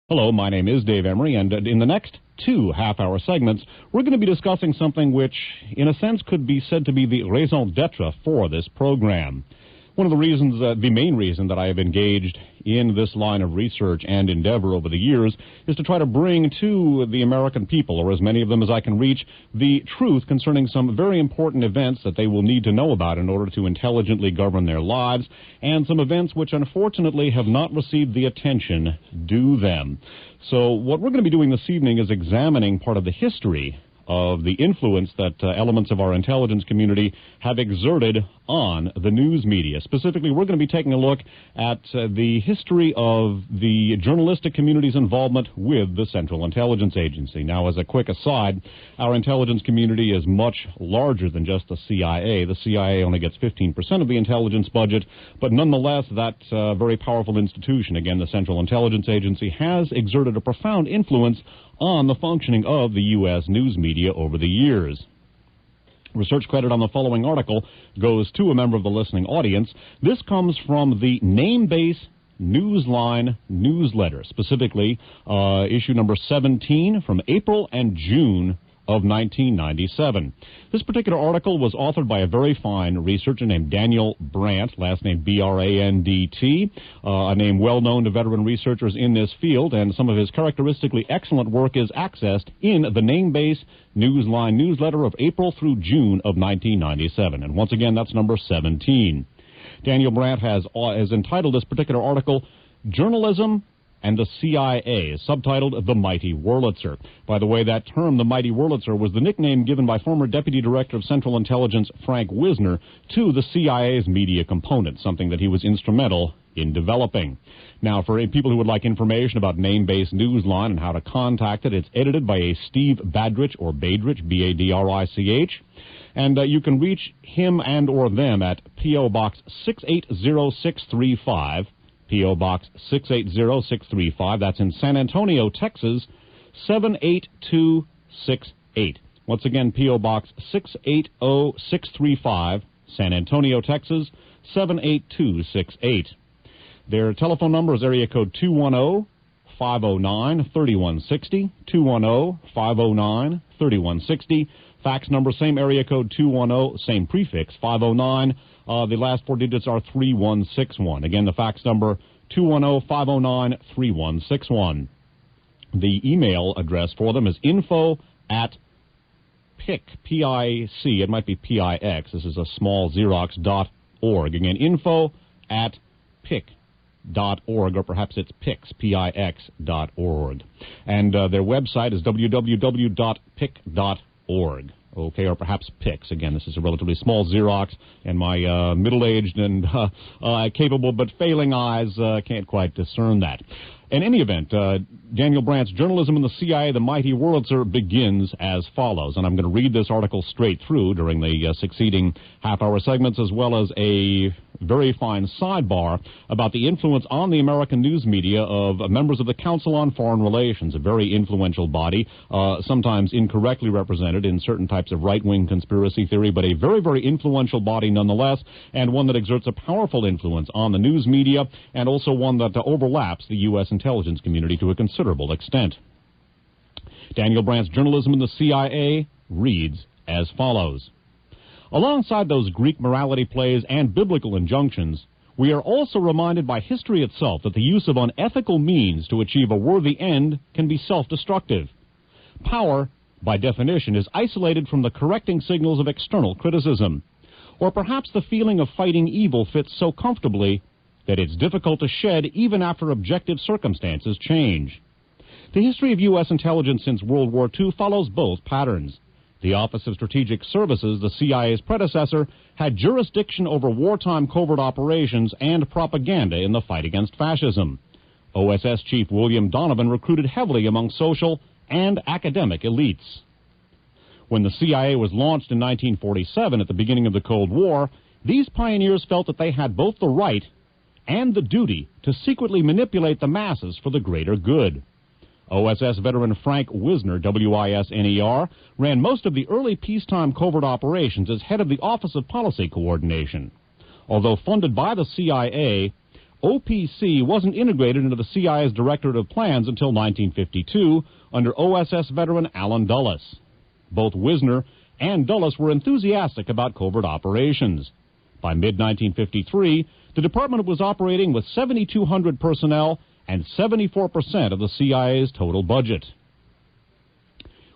Hello, my name is Dave Emory, and in the next two half-hour segments, we're going to be discussing something which, in a sense, could be said to be the raison d'etre for this program. One of the reasons, the main reason that I have engaged in this line of research and endeavor over the years is to try to bring to the American people, or as many of them as I can reach, the truth concerning some very important events that they will need to know about in order to intelligently govern their lives, and some events which unfortunately have not received the attention due them. So what we're going to be doing this evening is examining part of the history of the influence that elements of our intelligence community have exerted on the news media. Specifically, we're going to be taking a look at the history of the journalistic community's involvement with the Central Intelligence Agency. Now, as a quick aside, our intelligence community is much larger than just the CIA. The CIA only gets 15% of the intelligence budget, but nonetheless, that very powerful institution, again, the Central Intelligence Agency, has exerted a profound influence on the functioning of the U.S. news media over the years. Research credit on the following article goes to a member of the listening audience. This comes from the Namebase Newsline newsletter, specifically issue number 17 from April and June of 1997. This particular article was authored by a very fine researcher named Daniel Brandt, last name B-R-A-N-D-T, a name well known to veteran researchers in this field, and some of his characteristically excellent work is accessed in the Namebase Newsline newsletter of April through June of 1997. And once again, that's number 17. Daniel Brandt has entitled this particular article, Journalism and the CIA, subtitled The Mighty Wurlitzer. By the way, that term, the Mighty Wurlitzer, was the nickname given by former Deputy Director of Central Intelligence Frank Wisner to the CIA's media component, something that he was instrumental in developing. Now, for people who would like information about Namebase Newsline and how to contact it, it's edited by a Steve Badrich, or Badrich, B-A-D-R-I-C-H. And you can reach him and or them at P.O. Box 680635, P.O. Box 680635. That's in San Antonio, Texas, 78268. Once again, P.O. Box 680635, San Antonio, Texas, 78268. Their telephone number is area code 210-509-3160, 210-509-3160. Fax number, same area code, 210, same prefix, 509. The last four digits are 3161. Again, the fax number, 210-509-3161. The email address for them is info@pic, P-I-C, it might be P-I-X, this is a small Xerox.org. Again, info@pic.org, or perhaps it's Pix, P-I-X.org. And their website is www.pic.org. Okay, or perhaps Pix. Again, this is a relatively small Xerox, and my middle-aged and capable but failing eyes can't quite discern that. In any event, Daniel Brandt's Journalism in the CIA, The Mighty Wurlitzer, begins as follows, and I'm going to read this article straight through during the succeeding half-hour segments, as well as a very fine sidebar about the influence on the American news media of members of the Council on Foreign Relations, a very influential body, sometimes incorrectly represented in certain types of right-wing conspiracy theory, but a very, very influential body nonetheless, and one that exerts a powerful influence on the news media, and also one that overlaps the U.S. intelligence community to a considerable extent. Daniel Brandt's Journalism in the CIA reads as follows. Alongside those Greek morality plays and biblical injunctions, we are also reminded by history itself that the use of unethical means to achieve a worthy end can be self-destructive. Power, by definition, is isolated from the correcting signals of external criticism. Or perhaps the feeling of fighting evil fits so comfortably that it's difficult to shed even after objective circumstances change. The history of U.S. intelligence since World War II follows both patterns. The Office of Strategic Services, the CIA's predecessor, had jurisdiction over wartime covert operations and propaganda in the fight against fascism. OSS Chief William Donovan recruited heavily among social and academic elites. When the CIA was launched in 1947 at the beginning of the Cold War, these pioneers felt that they had both the right and the duty to secretly manipulate the masses for the greater good. OSS veteran Frank Wisner, W-I-S-N-E-R, ran most of the early peacetime covert operations as head of the Office of Policy Coordination. Although funded by the CIA, OPC wasn't integrated into the CIA's Directorate of Plans until 1952 under OSS veteran Allen Dulles. Both Wisner and Dulles were enthusiastic about covert operations. By mid-1953, the department was operating with 7,200 personnel and 74% of the CIA's total budget.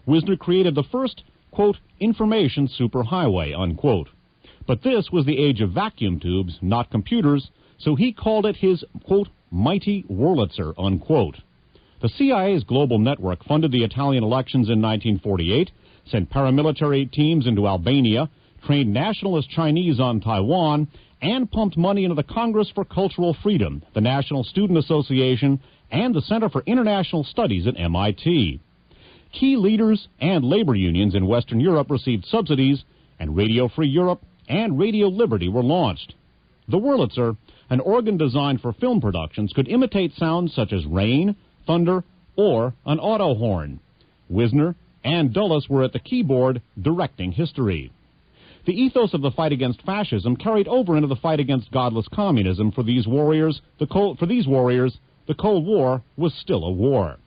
Wisner created the first, quote, information superhighway, unquote. But this was the age of vacuum tubes, not computers, so he called it his, quote, mighty Wurlitzer, unquote. The CIA's global network funded the Italian elections in 1948, sent paramilitary teams into Albania, trained nationalist Chinese on Taiwan, and pumped money into the Congress for Cultural Freedom, the National Student Association, and the Center for International Studies at MIT. Key leaders and labor unions in Western Europe received subsidies, and Radio Free Europe and Radio Liberty were launched. The Wurlitzer, an organ designed for film productions, could imitate sounds such as rain, thunder, or an auto horn. Wisner and Dulles were at the keyboard directing history. The ethos of the fight against fascism carried over into the fight against godless communism. For these warriors, the Cold War was still a war.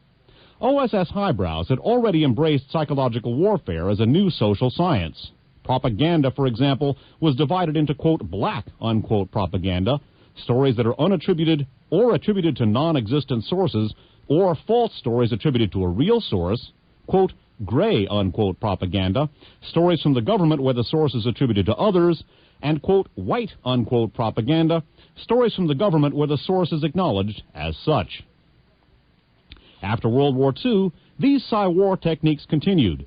OSS highbrows had already embraced psychological warfare as a new social science. Propaganda, for example, was divided into, quote, black, unquote, propaganda, stories that are unattributed or attributed to non-existent sources, or false stories attributed to a real source, quote, gray, unquote, propaganda, stories from the government where the source is attributed to others, and, quote, white, unquote, propaganda, stories from the government where the source is acknowledged as such. After World War II, these Psy-war techniques continued.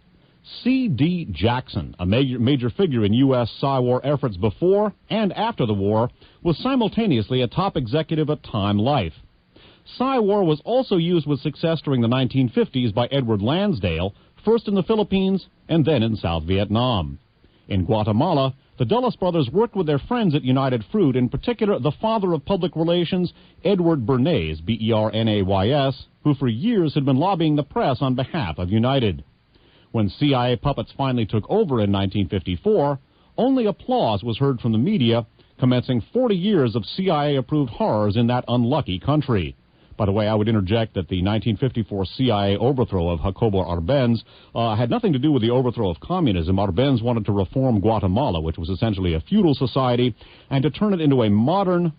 C.D. Jackson, a major figure in U.S. Psy-war efforts before and after the war, was simultaneously a top executive at Time Life. Psy-war was also used with success during the 1950s by Edward Lansdale, first in the Philippines and then in South Vietnam. In Guatemala, the Dulles brothers worked with their friends at United Fruit, in particular the father of public relations, Edward Bernays, B-E-R-N-A-Y-S, who for years had been lobbying the press on behalf of United. When CIA puppets finally took over in 1954, only applause was heard from the media, commencing 40 years of CIA-approved horrors in that unlucky country. By the way, I would interject that the 1954 CIA overthrow of Jacobo Arbenz had nothing to do with the overthrow of communism. Arbenz wanted to reform Guatemala, which was essentially a feudal society, and to turn it into a modern,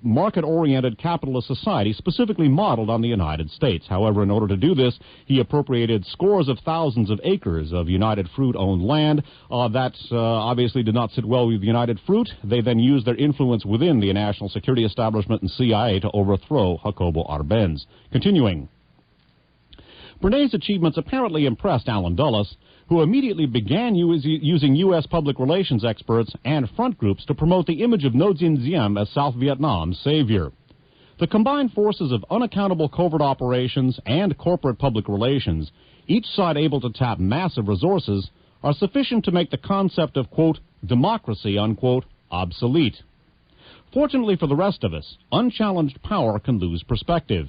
market-oriented capitalist society specifically modeled on the United States. However, in order to do this, he appropriated scores of thousands of acres of United Fruit-owned land. That obviously did not sit well with United Fruit. They then used their influence within the national security establishment and CIA to overthrow Jacobo Arbenz. Continuing. Bernays' achievements apparently impressed Allen Dulles, who immediately began using U.S. public relations experts and front groups to promote the image of Ngo Dinh Diem as South Vietnam's savior. The combined forces of unaccountable covert operations and corporate public relations, each side able to tap massive resources, are sufficient to make the concept of, quote, democracy, unquote, obsolete. Fortunately for the rest of us, unchallenged power can lose perspective.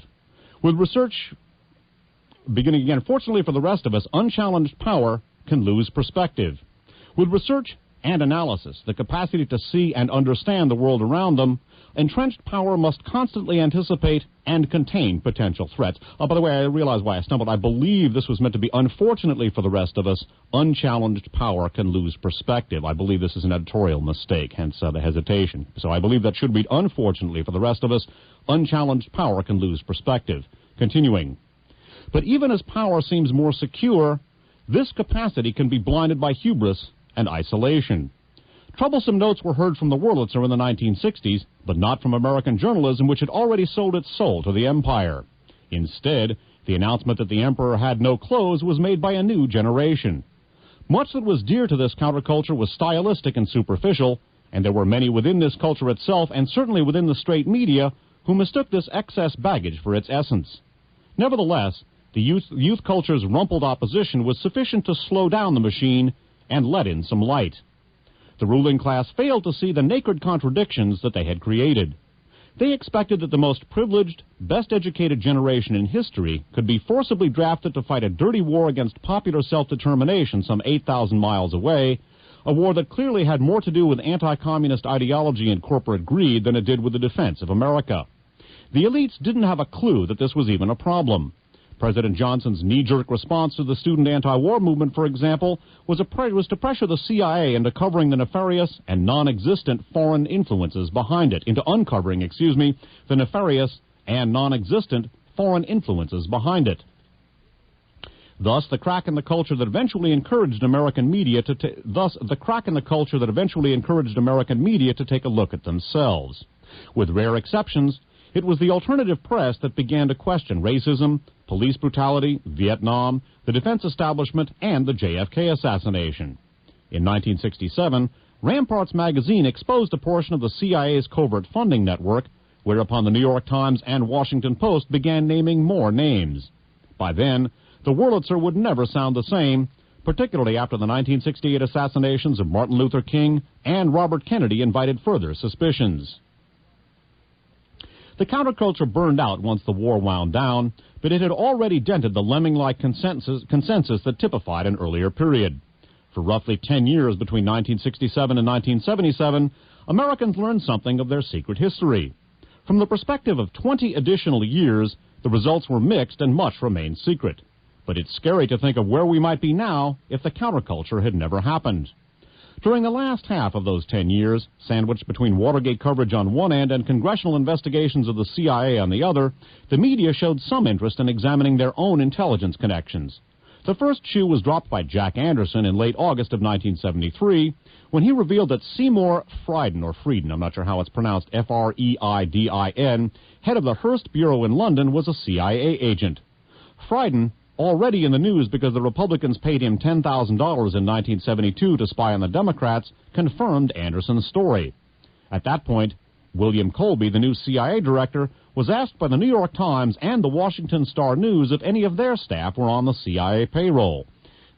With research... Beginning again, fortunately for the rest of us, unchallenged power can lose perspective. With research and analysis, the capacity to see and understand the world around them, entrenched power must constantly anticipate and contain potential threats. By the way, I realize why I stumbled. I believe this was meant to be, unfortunately for the rest of us, unchallenged power can lose perspective. I believe this is an editorial mistake, hence the hesitation. So I believe that should read, unfortunately for the rest of us, unchallenged power can lose perspective. Continuing. But even as power seems more secure, this capacity can be blinded by hubris and isolation. Troublesome notes were heard from the Wurlitzer in the 1960s, but not from American journalism, which had already sold its soul to the empire. Instead, the announcement that the emperor had no clothes was made by a new generation. Much that was dear to this counterculture was stylistic and superficial, and there were many within this culture itself, and certainly within the straight media, who mistook this excess baggage for its essence. Nevertheless, the youth culture's rumpled opposition was sufficient to slow down the machine and let in some light. The ruling class failed to see the naked contradictions that they had created. They expected that the most privileged, best-educated generation in history could be forcibly drafted to fight a dirty war against popular self-determination some 8,000 miles away, a war that clearly had more to do with anti-communist ideology and corporate greed than it did with the defense of America. The elites didn't have a clue that this was even a problem. President Johnson's knee-jerk response to the student anti-war movement, for example, was to pressure the CIA into uncovering the nefarious and non-existent foreign influences behind it. Thus, the crack in the culture that eventually encouraged American media to take a look at themselves. With rare exceptions, it was the alternative press that began to question racism, police brutality, Vietnam, the defense establishment, and the JFK assassination. In 1967, Ramparts magazine exposed a portion of the CIA's covert funding network, whereupon the New York Times and Washington Post began naming more names. By then, the Wurlitzer would never sound the same, particularly after the 1968 assassinations of Martin Luther King and Robert Kennedy invited further suspicions. The counterculture burned out once the war wound down, but it had already dented the lemming-like consensus that typified an earlier period. For roughly 10 years between 1967 and 1977, Americans learned something of their secret history. From the perspective of 20 additional years, the results were mixed and much remained secret. But it's scary to think of where we might be now if the counterculture had never happened. During the last half of those 10 years, sandwiched between Watergate coverage on one end and congressional investigations of the CIA on the other, the media showed some interest in examining their own intelligence connections. The first shoe was dropped by Jack Anderson in late August of 1973 when he revealed that Seymour Frieden, I'm not sure how it's pronounced, Freidin, head of the Hearst Bureau in London, was a CIA agent. Frieden, already in the news because the Republicans paid him $10,000 in 1972 to spy on the Democrats, confirmed Anderson's story. At that point, William Colby, the new CIA director, was asked by the New York Times and the Washington Star-News if any of their staff were on the CIA payroll.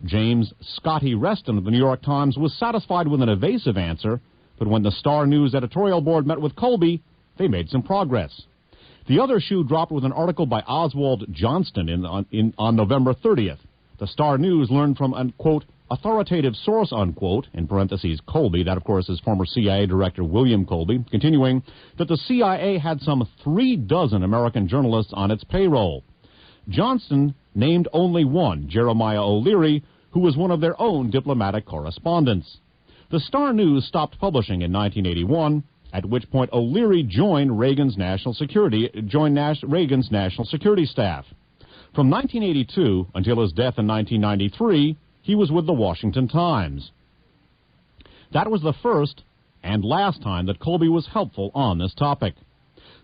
James Scotty Reston of the New York Times was satisfied with an evasive answer, but when the Star-News editorial board met with Colby, they made some progress. The other shoe dropped with an article by Oswald Johnston on November 30th. The Star-News learned from an, quote, authoritative source, unquote, in parentheses, Colby, that of course is former CIA Director William Colby, continuing, that the CIA had some 36 American journalists on its payroll. Johnston named only one, Jeremiah O'Leary, who was one of their own diplomatic correspondents. The Star-News stopped publishing in 1981, at which point O'Leary joined Reagan's national security staff. From 1982 until his death in 1993, he was with the Washington Times. That was the first and last time that Colby was helpful on this topic.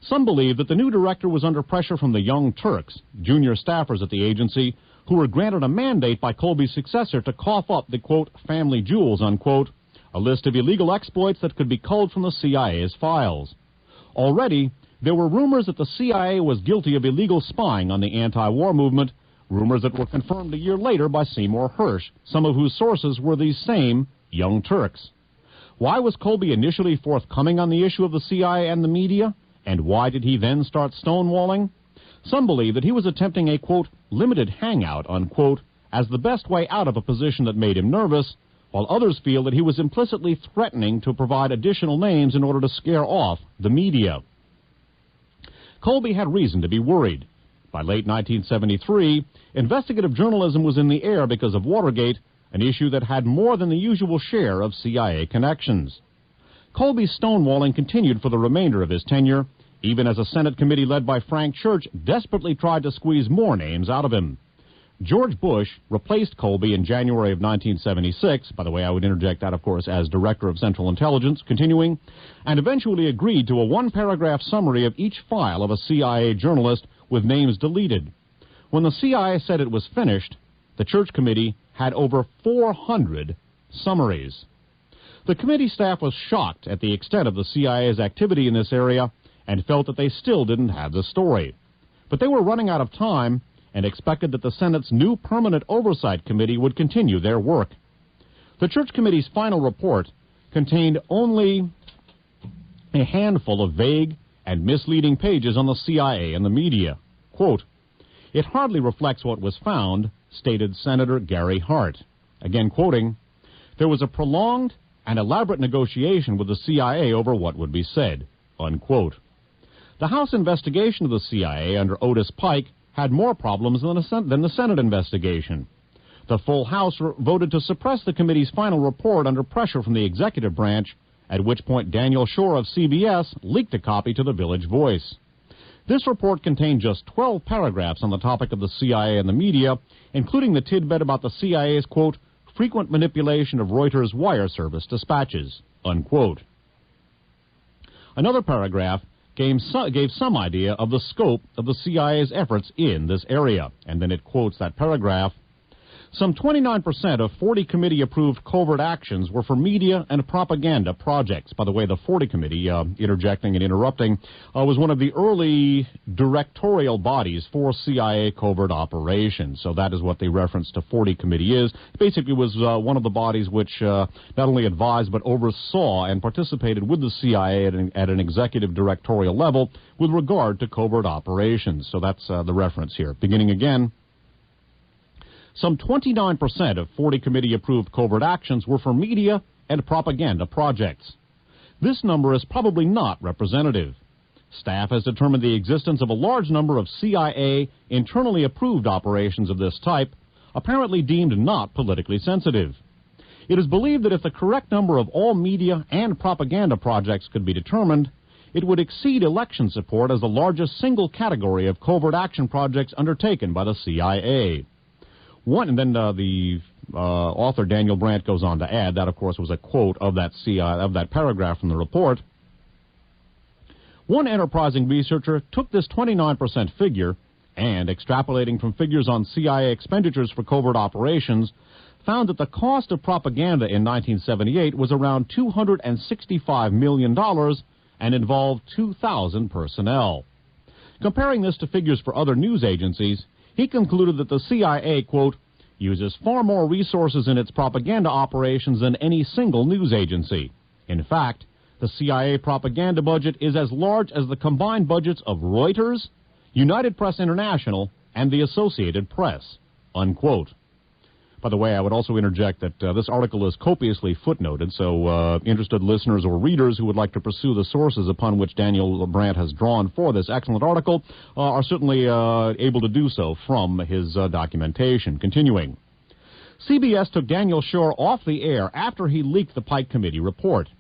Some believe that the new director was under pressure from the Young Turks, junior staffers at the agency, who were granted a mandate by Colby's successor to cough up the, quote, family jewels, unquote, a list of illegal exploits that could be culled from the CIA's files. Already, there were rumors that the CIA was guilty of illegal spying on the anti-war movement, rumors that were confirmed a year later by Seymour Hersh, some of whose sources were these same Young Turks. Why was Colby initially forthcoming on the issue of the CIA and the media? And why did he then start stonewalling? Some believe that he was attempting a, quote, limited hangout, unquote, as the best way out of a position that made him nervous, while others feel that he was implicitly threatening to provide additional names in order to scare off the media. Colby had reason to be worried. By late 1973, investigative journalism was in the air because of Watergate, an issue that had more than the usual share of CIA connections. Colby's stonewalling continued for the remainder of his tenure, even as a Senate committee led by Frank Church desperately tried to squeeze more names out of him. George Bush replaced Colby in January of 1976, by the way, I would interject that, of course, as Director of Central Intelligence, continuing, and eventually agreed to a one-paragraph summary of each file of a CIA journalist with names deleted. When the CIA said it was finished, the Church Committee had over 400 summaries. The committee staff was shocked at the extent of the CIA's activity in this area and felt that they still didn't have the story. But they were running out of time and expected that the Senate's new Permanent Oversight Committee would continue their work. The Church Committee's final report contained only a handful of vague and misleading pages on the CIA and the media. Quote, "It hardly reflects what was found," stated Senator Gary Hart. Again quoting, There was a prolonged and elaborate negotiation with the CIA over what would be said, unquote. The House investigation of the CIA under Otis Pike had more problems than the Senate investigation. The full House voted to suppress the committee's final report under pressure from the executive branch, at which point Daniel Schorr of CBS leaked a copy to the Village Voice. This report contained just 12 paragraphs on the topic of the CIA and the media, including the tidbit about the CIA's, quote, frequent manipulation of Reuters' wire service dispatches, unquote. Another paragraph gave some idea of the scope of the CIA's efforts in this area, and then it quotes that paragraph. Some 29% of 40 committee-approved covert actions were for media and propaganda projects. By the way, the 40 Committee, interjecting and interrupting, was one of the early directorial bodies for CIA covert operations. So that is what the reference to 40 Committee is. It basically was one of the bodies which not only advised but oversaw and participated with the CIA at an executive directorial level with regard to covert operations. So that's the reference here. Beginning again. Some 29% of 40 committee-approved covert actions were for media and propaganda projects. This number is probably not representative. Staff has determined the existence of a large number of CIA internally approved operations of this type, apparently deemed not politically sensitive. It is believed that if the correct number of all media and propaganda projects could be determined, it would exceed election support as the largest single category of covert action projects undertaken by the CIA. And then the author Daniel Brandt goes on to add, that of course was a quote of that paragraph from the report. One enterprising researcher took this 29% figure and, extrapolating from figures on CIA expenditures for covert operations, found that the cost of propaganda in 1978 was around $265 million and involved 2,000 personnel. Comparing this to figures for other news agencies, he concluded that the CIA, quote, uses far more resources in its propaganda operations than any single news agency. In fact, the CIA propaganda budget is as large as the combined budgets of Reuters, United Press International, and the Associated Press, unquote. By the way, I would also interject that this article is copiously footnoted, so interested listeners or readers who would like to pursue the sources upon which Daniel Brandt has drawn for this excellent article are certainly able to do so from his documentation. Continuing. CBS took Daniel Schorr off the air after he leaked the Pike Committee report.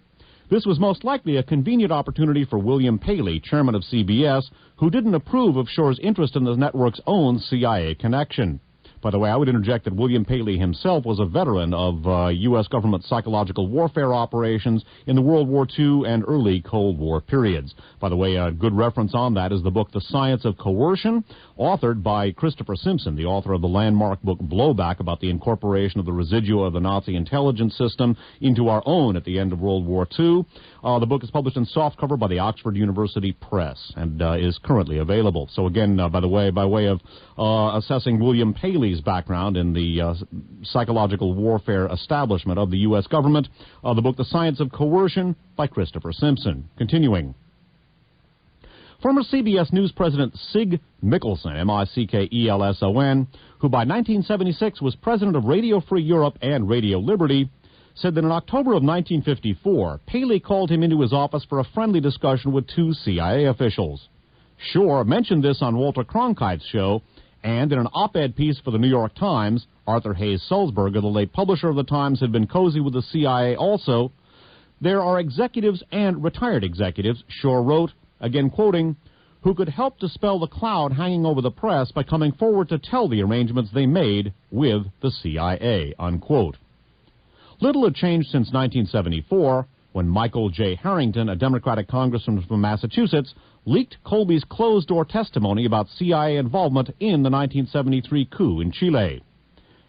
This was most likely a convenient opportunity for William Paley, chairman of CBS, who didn't approve of Schorr's interest in the network's own CIA connection. By the way, I would interject that William Paley himself was a veteran of U.S. government psychological warfare operations in the World War II and early Cold War periods. By the way, a good reference on that is the book The Science of Coercion, authored by Christopher Simpson, the author of the landmark book Blowback about the incorporation of the residua of the Nazi intelligence system into our own at the end of World War II. The book is published in softcover by the Oxford University Press and is currently available. So again, by the way, by way of assessing William Paley's background in the psychological warfare establishment of the U.S. government, the book The Science of Coercion by Christopher Simpson. Continuing. Former CBS News President Sig Mickelson, M-I-C-K-E-L-S-O-N, who by 1976 was president of Radio Free Europe and Radio Liberty, said that in October of 1954, Paley called him into his office for a friendly discussion with two CIA officials. Schorr mentioned this on Walter Cronkite's show, and in an op-ed piece for the New York Times, Arthur Hayes Sulzberger, the late publisher of the Times, had been cozy with the CIA also. There are executives and retired executives, Schorr wrote, again quoting, who could help dispel the cloud hanging over the press by coming forward to tell the arrangements they made with the CIA, unquote. Little had changed since 1974, when Michael J. Harrington, a Democratic congressman from Massachusetts, leaked Colby's closed-door testimony about CIA involvement in the 1973 coup in Chile.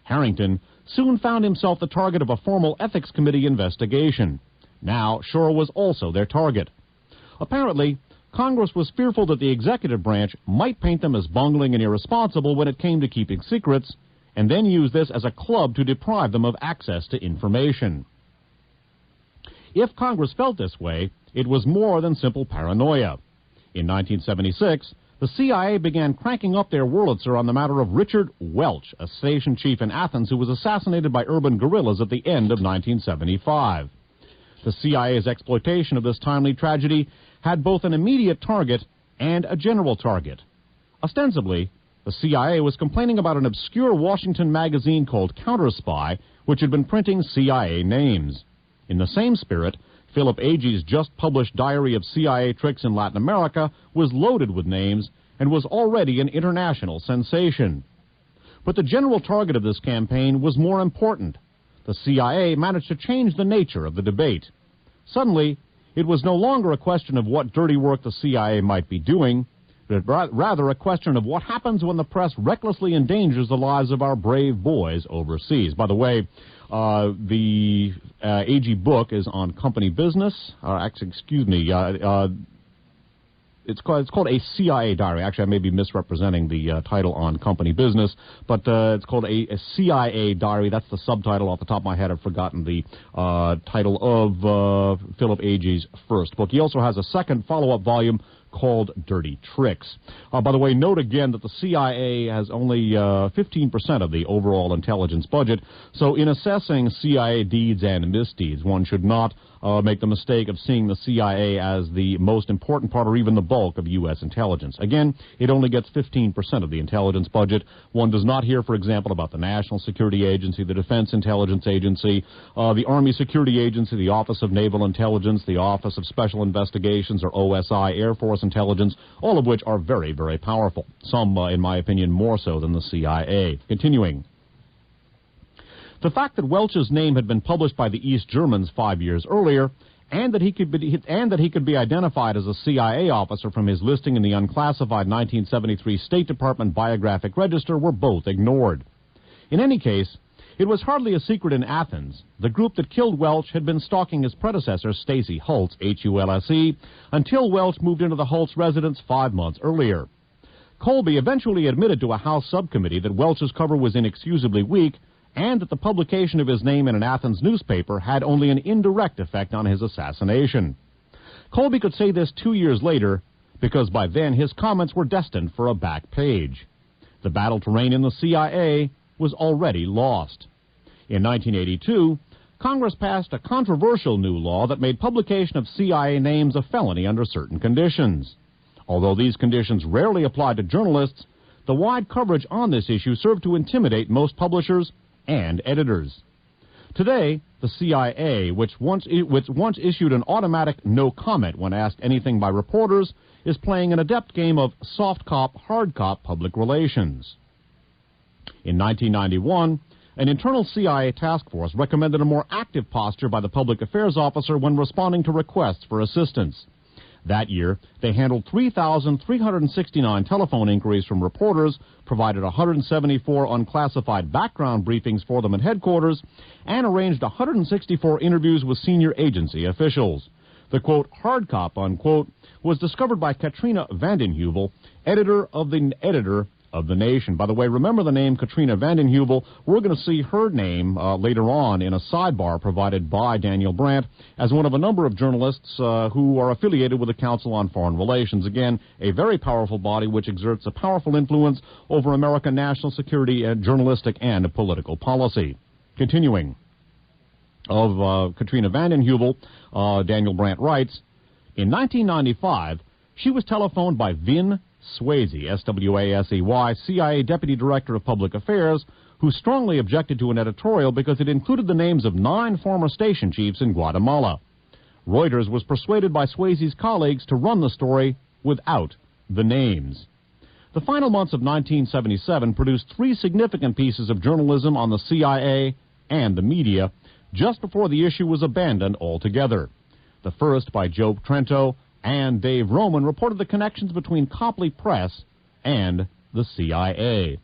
Harrington soon found himself the target of a formal ethics committee investigation. Now, Schorr was also their target. Apparently, Congress was fearful that the executive branch might paint them as bungling and irresponsible when it came to keeping secrets, and then use this as a club to deprive them of access to information. If Congress felt this way, it was more than simple paranoia. In 1976, the CIA began cranking up their Wurlitzer on the matter of Richard Welch, a station chief in Athens who was assassinated by urban guerrillas at the end of 1975. The CIA's exploitation of this timely tragedy had both an immediate target and a general target. Ostensibly, the CIA was complaining about an obscure Washington magazine called Counterspy, which had been printing CIA names. In the same spirit, Philip Agee's just-published Diary of CIA Tricks in Latin America was loaded with names and was already an international sensation. But the general target of this campaign was more important. The CIA managed to change the nature of the debate. Suddenly, it was no longer a question of what dirty work the CIA might be doing, but rather a question of what happens when the press recklessly endangers the lives of our brave boys overseas. By the way, the AG book is on company business. It's called A CIA Diary. Actually, I may be misrepresenting the title on company business, but it's called a CIA Diary. That's the subtitle. Off the top of my head, I've forgotten the title of Philip Agee's first book. He also has a second follow-up volume called Dirty Tricks. By the way, note again that the CIA has only 15% of the overall intelligence budget, so in assessing CIA deeds and misdeeds, one should not make the mistake of seeing the CIA as the most important part or even the bulk of U.S. intelligence. Again, it only gets 15% of the intelligence budget. One does not hear, for example, about the National Security Agency, the Defense Intelligence Agency, the Army Security Agency, the Office of Naval Intelligence, the Office of Special Investigations, or OSI, Air Force Intelligence, all of which are very, very powerful. Some, in my opinion, more so than the CIA. Continuing. The fact that Welch's name had been published by the East Germans 5 years earlier, and that he could be identified as a CIA officer from his listing in the unclassified 1973 State Department Biographic Register, were both ignored. In any case, it was hardly a secret in Athens. The group that killed Welch had been stalking his predecessor, Stacey Hulse, H-U-L-S-E, until Welch moved into the Hulse residence 5 months earlier. Colby eventually admitted to a House subcommittee that Welch's cover was inexcusably weak, and that the publication of his name in an Athens newspaper had only an indirect effect on his assassination. Colby could say this 2 years later, because by then his comments were destined for a back page. The battle to reign in the CIA was already lost. In 1982, Congress passed a controversial new law that made publication of CIA names a felony under certain conditions. Although these conditions rarely applied to journalists, the wide coverage on this issue served to intimidate most publishers and editors. Today, the CIA, which once issued an automatic no comment when asked anything by reporters, is playing an adept game of soft cop, hard cop public relations. In 1991, an internal CIA task force recommended a more active posture by the public affairs officer when responding to requests for assistance. That year, they handled 3,369 telephone inquiries from reporters, provided 174 unclassified background briefings for them at headquarters, and arranged 164 interviews with senior agency officials. The, quote, hard cop, unquote, was discovered by Katrina Vanden Heuvel, editor of the Nation. By the way, remember the name Katrina Vanden Heuvel. We're going to see her name later on in a sidebar provided by Daniel Brandt as one of a number of journalists who are affiliated with the Council on Foreign Relations. Again, a very powerful body which exerts a powerful influence over American national security, journalistic, and political policy. Continuing. Of Katrina Vanden Heuvel, Daniel Brandt writes, in 1995, she was telephoned by Vin Swayze, S-W-A-S-E-Y, CIA Deputy Director of Public Affairs, who strongly objected to an editorial because it included the names of 9 former station chiefs in Guatemala. Reuters was persuaded by Swayze's colleagues to run the story without the names. The final months of 1977 produced 3 significant pieces of journalism on the CIA and the media just before the issue was abandoned altogether. The first, by Joe Trento and Dave Roman, reported the connections between Copley Press and the CIA.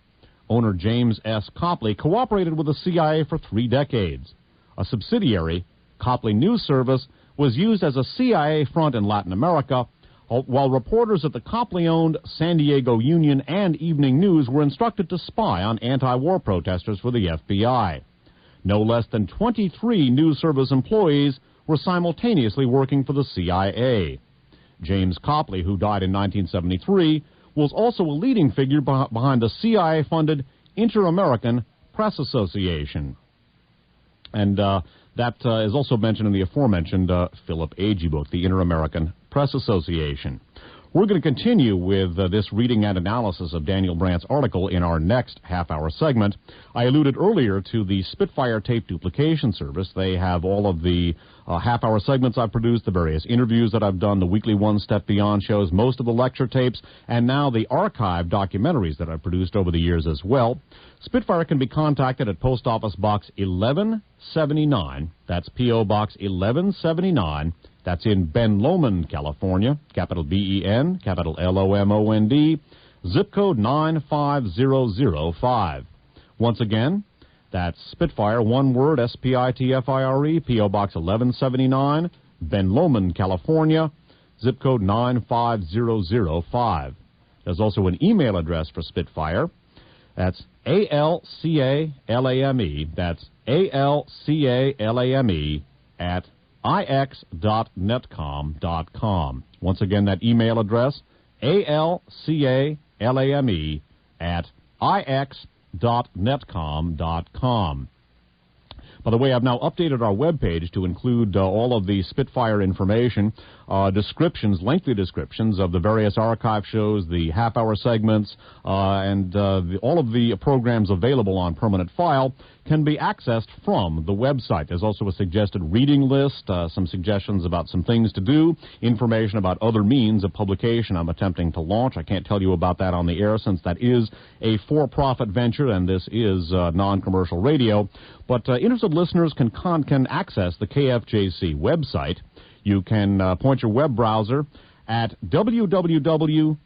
Owner James S. Copley cooperated with the CIA for 3 decades. A subsidiary, Copley News Service, was used as a CIA front in Latin America, while reporters at the Copley-owned San Diego Union and Evening News were instructed to spy on anti-war protesters for the FBI. No less than 23 news service employees were simultaneously working for the CIA. James Copley, who died in 1973, was also a leading figure behind the CIA-funded Inter-American Press Association. And that is also mentioned in the aforementioned Philip Agee book, the Inter-American Press Association. We're going to continue with this reading and analysis of Daniel Brandt's article in our next half-hour segment. I alluded earlier to the Spitfire tape duplication service. They have all of the half-hour segments I've produced, the various interviews that I've done, the weekly One Step Beyond shows, most of the lecture tapes, and now the archive documentaries that I've produced over the years as well. Spitfire can be contacted at Post Office Box 1179. That's P.O. Box 1179. That's in Ben Lomond, California, capital B-E-N, capital L-O-M-O-N-D, zip code 95005. Once again, that's Spitfire, one word, S-P-I-T-F-I-R-E, P.O. Box 1179, Ben Lomond, California, zip code 95005. There's also an email address for Spitfire. That's A-L-C-A-L-A-M-E. That's A-L-C-A-L-A-M-E at ix.netcom.com. Once again, that email address, ALCALAME at ix.netcom.com. By the way, I've now updated our webpage to include all of the Spitfire information, descriptions, lengthy descriptions of the various archive shows, the half-hour segments, and all of the programs available on permanent file can be accessed from the website. There's also a suggested reading list, some suggestions about some things to do, information about other means of publication I'm attempting to launch. I can't tell you about that on the air since that is a for-profit venture and this is non-commercial radio. But interested listeners can access the KFJC website. You can point your web browser at www.kfjc.org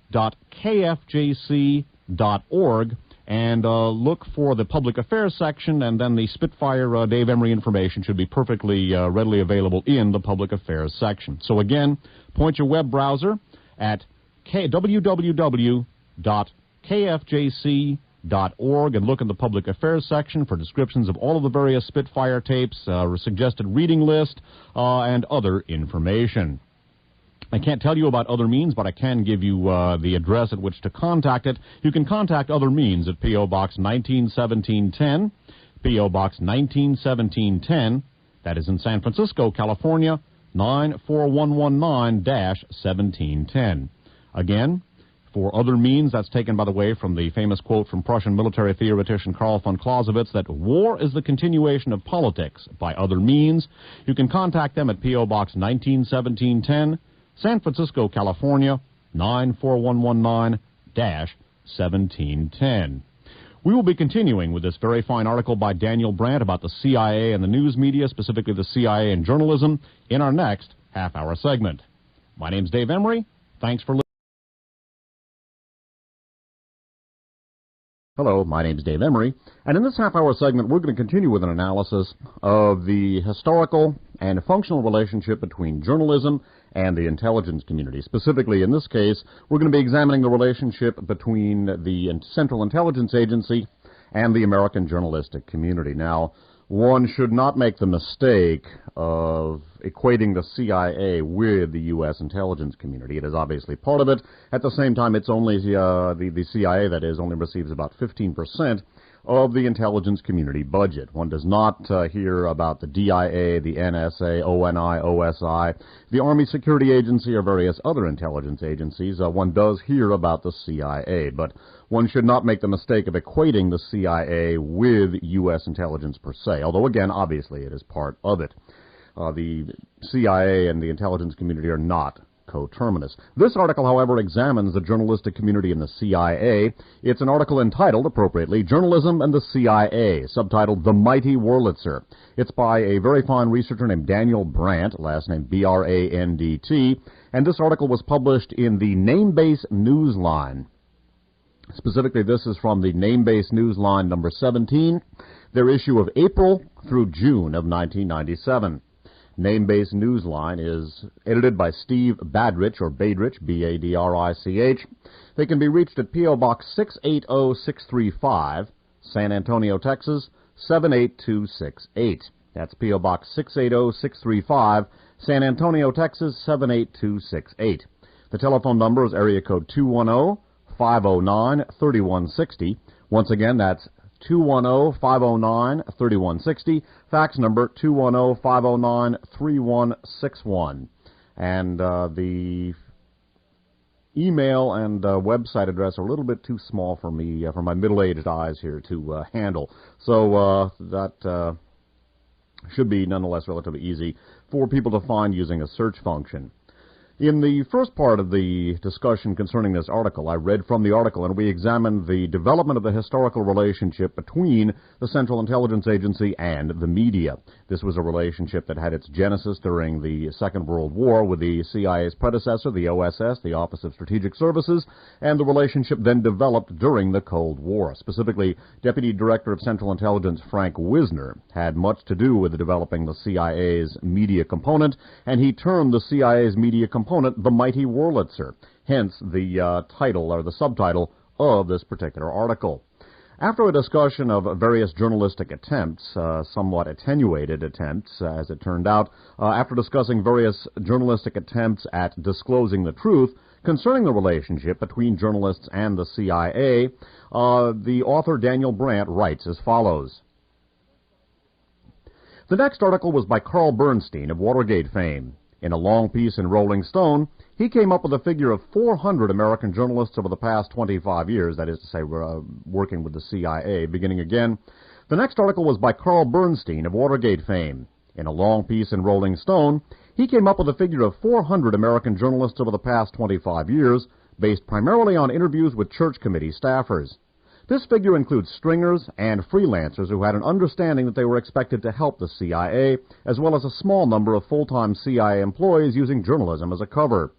and look for the public affairs section, and then the Spitfire Dave Emory information should be perfectly readily available in the public affairs section. So again, point your web browser at www.kfjc.org and look in the public affairs section for descriptions of all of the various Spitfire tapes, suggested reading list, and other information. I can't tell you about other means, but I can give you the address at which to contact it. You can contact other means at P.O. Box 191710, P.O. Box 191710, that is in San Francisco, California, 94119-1710. Again, for other means, that's taken, by the way, from the famous quote from Prussian military theoretician Karl von Clausewitz that war is the continuation of politics by other means. You can contact them at P.O. Box 191710, San Francisco, California, 94119-1710. We will be continuing with this very fine article by Daniel Brandt about the CIA and the news media, specifically the CIA and journalism, in our next half-hour segment. My name's Dave Emory. Thanks for listening. Hello, my name is Dave Emory, and in this half-hour segment, we're going to continue with an analysis of the historical and functional relationship between journalism and the intelligence community. Specifically, in this case, we're going to be examining the relationship between the Central Intelligence Agency and the American journalistic community. Now, one should not make the mistake of equating the CIA with the U.S. intelligence community. It is obviously part of it. At the same time, it's only the CIA, that is, only receives about 15% of the intelligence community budget. One does not hear about the DIA, the NSA, ONI, OSI, the Army Security Agency, or various other intelligence agencies. One does hear about the CIA, but one should not make the mistake of equating the CIA with U.S. intelligence per se, although, again, obviously it is part of it. The CIA and the intelligence community are not coterminous. This article, however, examines the journalistic community in the CIA. It's an article entitled, appropriately, Journalism and the CIA, subtitled The Mighty Wurlitzer. It's by a very fine researcher named Daniel Brandt, last name B-R-A-N-D-T, and this article was published in the Namebase Newsline. Specifically, this is from the Namebase Newsline number 17, their issue of April through June of 1997. Namebase Newsline is edited by Steve Badrich, or Badrich, B-A-D-R-I-C-H. They can be reached at P.O. Box 680635, San Antonio, Texas, 78268. That's P.O. Box 680635, San Antonio, Texas, 78268. The telephone number is area code 210-509-3160. Once again, that's 210-509-3160. Fax number 210-509-3161. And the email and website address are a little bit too small for me, for my middle-aged eyes here to handle. So that should be nonetheless relatively easy for people to find using a search function. In the first part of the discussion concerning this article, I read from the article, and we examined the development of the historical relationship between the Central Intelligence Agency and the media. This was a relationship that had its genesis during the Second World War with the CIA's predecessor, the OSS, the Office of Strategic Services, and the relationship then developed during the Cold War. Specifically, Deputy Director of Central Intelligence Frank Wisner had much to do with developing the CIA's media component, and he termed the CIA's media component the Mighty Wurlitzer, hence the title or the subtitle of this particular article. After a discussion of various journalistic attempts, somewhat attenuated attempts, as it turned out, after discussing various journalistic attempts at disclosing the truth concerning the relationship between journalists and the CIA, the author Daniel Brandt writes as follows. The next article was by Carl Bernstein of Watergate fame. In a long piece in Rolling Stone, he came up with a figure of 400 American journalists over the past 25 years, that is to say, working with the CIA, beginning again. The next article was by Carl Bernstein of Watergate fame. In a long piece in Rolling Stone, he came up with a figure of 400 American journalists over the past 25 years, based primarily on interviews with Church Committee staffers. This figure includes stringers and freelancers who had an understanding that they were expected to help the CIA, as well as a small number of full-time CIA employees using journalism as a cover.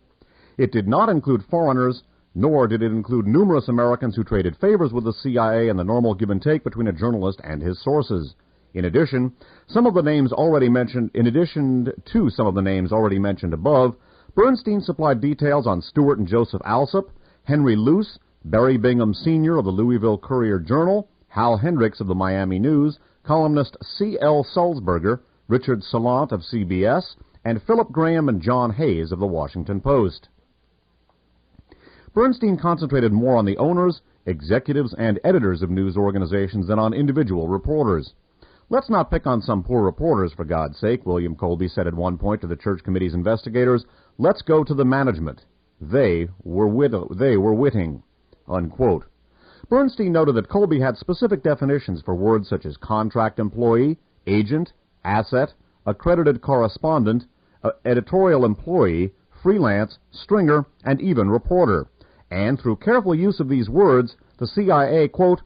It did not include foreigners, nor did it include numerous Americans who traded favors with the CIA and the normal give and take between a journalist and his sources. In addition to some of the names already mentioned above, Bernstein supplied details on Stuart and Joseph Alsop, Henry Luce, Barry Bingham Sr. of the Louisville Courier-Journal, Hal Hendricks of the Miami News, columnist C.L. Sulzberger, Richard Salant of CBS, and Philip Graham and John Hayes of the Washington Post. Bernstein concentrated more on the owners, executives, and editors of news organizations than on individual reporters. Let's not pick on some poor reporters, for God's sake, William Colby said at one point to the Church Committee's investigators. Let's go to the management. They were witting. Unquote. Bernstein noted that Colby had specific definitions for words such as contract employee, agent, asset, accredited correspondent, editorial employee, freelance, stringer, and even reporter. And through careful use of these words, the CIA, quote,